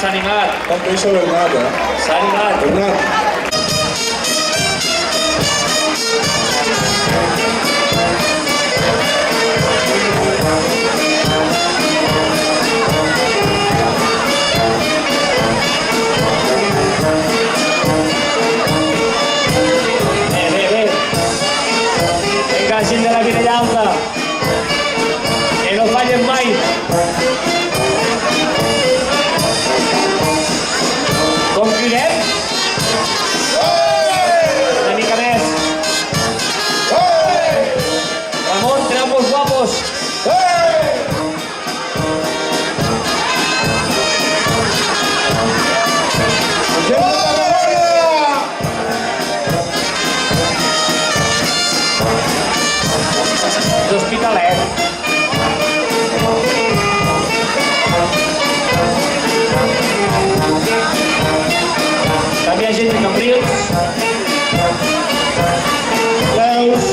S'ha animat. Com deixa Bernat, S'ha animat. Bernat. Bé. Vinga, gent de la Vilella Alta. Que no fallen mai. Com cridem? Una mica més. Ramon, trapos guapos. L'Hospitalet. També hi ha gent de Cambrils. Reus.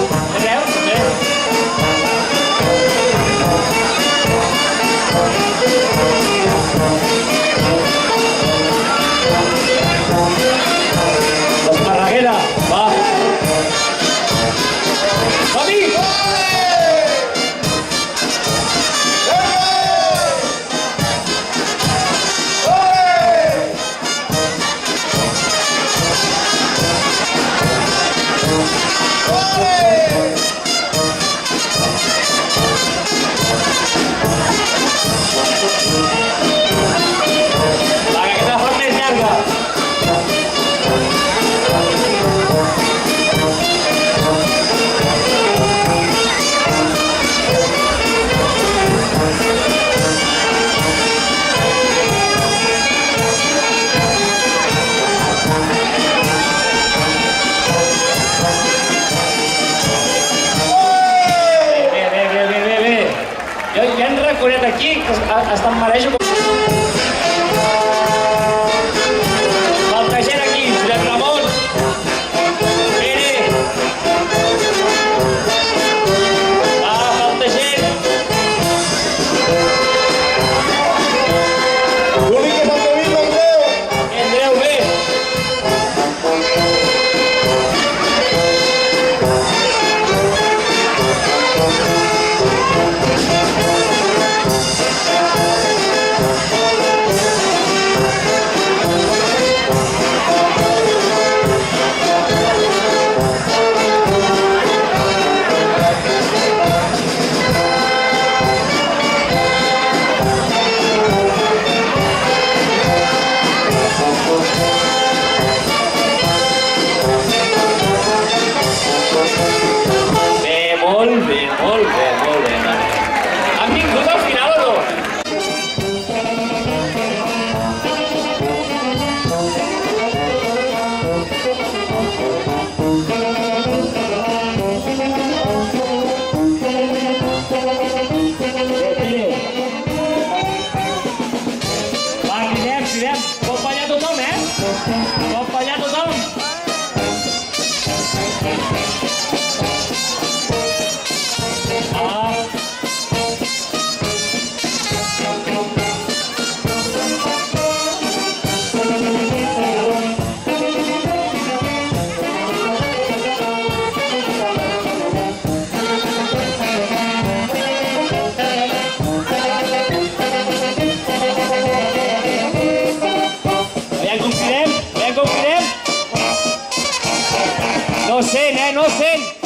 Reus, bé. L'Esparreguera, va. Som-hi! Hi ha un raconet aquí que està en marejo. Falta gent aquí, Josep Ramon. Pere. Falta gent. L'únic que s'ha de dir, Andreu. Andreu, bé. Molt bé. Han vingut al final o no? Va, cridem. Pot ballar tothom, eh? confidem? No sent, no sent.